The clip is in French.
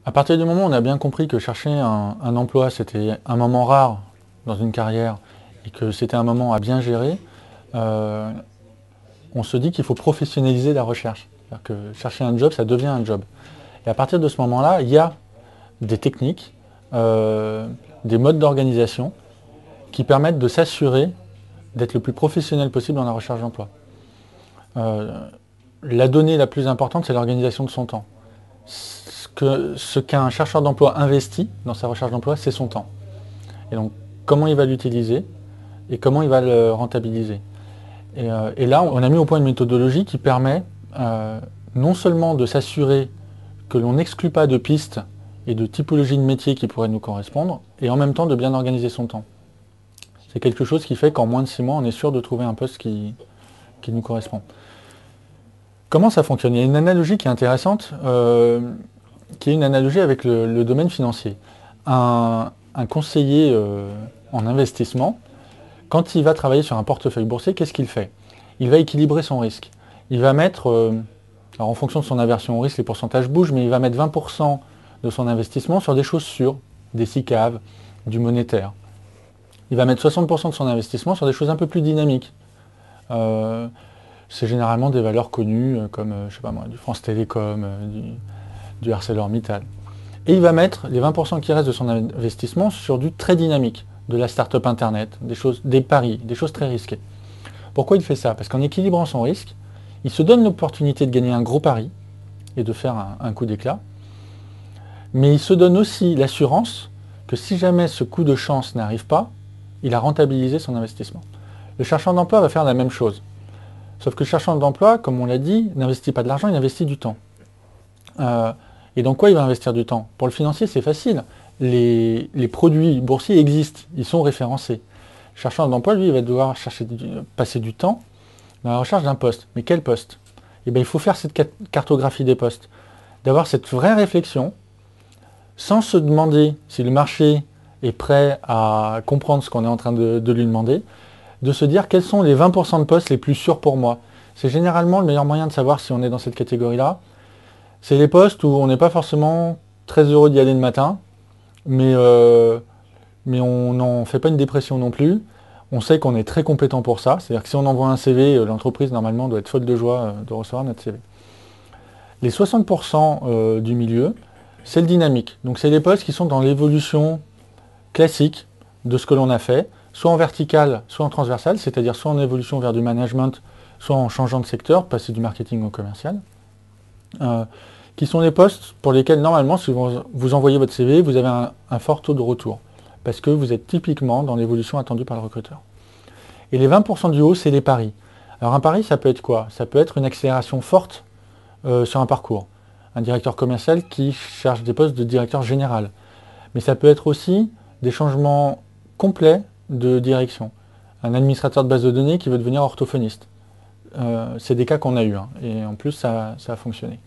À partir du moment où on a bien compris que chercher un emploi, c'était un moment rare dans une carrière et que c'était un moment à bien gérer, euh, on se dit qu'il faut professionnaliser la recherche. C'est-à-dire que chercher un job, ça devient un job. Et à partir de ce moment-là, il y a des techniques, euh, des modes d'organisation qui permettent de s'assurer d'être le plus professionnel possible dans la recherche d'emploi. La donnée la plus importante, c'est l'organisation de son temps. Ce qu'un chercheur d'emploi investit dans sa recherche d'emploi, c'est son temps. Et donc, comment il va l'utiliser et comment il va le rentabiliser. Et là, on a mis au point une méthodologie qui permet non seulement de s'assurer que l'on n'exclut pas de pistes et de typologies de métiers qui pourraient nous correspondre, et en même temps de bien organiser son temps. C'est quelque chose qui fait qu'en moins de 6 mois, on est sûr de trouver un poste qui nous correspond. Comment ça fonctionne? Il y a une analogie qui est intéressante, qui est une analogie avec le domaine financier. Un conseiller en investissement, quand il va travailler sur un portefeuille boursier, qu'est-ce qu'il fait? Il va équilibrer son risque. Il va mettre, alors en fonction de son aversion au risque, les pourcentages bougent, mais il va mettre 20% de son investissement sur des choses sûres, des SICAV, du monétaire. Il va mettre 60% de son investissement sur des choses un peu plus dynamiques. C'est généralement des valeurs connues comme, je sais pas moi, du France Télécom, du ArcelorMittal. Et il va mettre les 20% qui restent de son investissement sur du très dynamique, de la start-up internet, des paris, des choses très risquées. Pourquoi il fait ça? Parce qu'en équilibrant son risque, il se donne l'opportunité de gagner un gros pari et de faire un coup d'éclat, mais il se donne aussi l'assurance que si jamais ce coup de chance n'arrive pas, il a rentabilisé son investissement. Le chercheur d'emploi va faire la même chose. Sauf que le chercheur d'emploi, comme on l'a dit, n'investit pas de l'argent, il investit du temps. Et dans quoi il va investir du temps? Pour le financier, c'est facile. Les produits boursiers existent, ils sont référencés. Le chercheur d'emploi, lui, il va devoir passer du temps dans la recherche d'un poste. Mais quel poste? Eh bien, il faut faire cette cartographie des postes, d'avoir cette vraie réflexion, sans se demander si le marché est prêt à comprendre ce qu'on est en train de lui demander, de se dire quels sont les 20% de postes les plus sûrs pour moi. C'est généralement le meilleur moyen de savoir si on est dans cette catégorie-là. C'est les postes où on n'est pas forcément très heureux d'y aller le matin, mais on n'en fait pas une dépression non plus. On sait qu'on est très compétent pour ça. C'est-à-dire que si on envoie un CV, l'entreprise normalement doit être folle de joie de recevoir notre CV. Les 60% du milieu, c'est le dynamique. Donc c'est les postes qui sont dans l'évolution classique de ce que l'on a fait, soit en vertical, soit en transversal, c'est-à-dire soit en évolution vers du management, soit en changeant de secteur, passer du marketing au commercial, qui sont les postes pour lesquels normalement, si vous envoyez votre CV, vous avez un fort taux de retour, parce que vous êtes typiquement dans l'évolution attendue par le recruteur. Et les 20% du haut, c'est les paris. Alors un pari, ça peut être quoi? Ça peut être une accélération forte sur un parcours. Un directeur commercial qui cherche des postes de directeur général. Mais ça peut être aussi des changements complets de direction. Un administrateur de base de données qui veut devenir orthophoniste. C'est des cas qu'on a eu, hein, et en plus ça a fonctionné.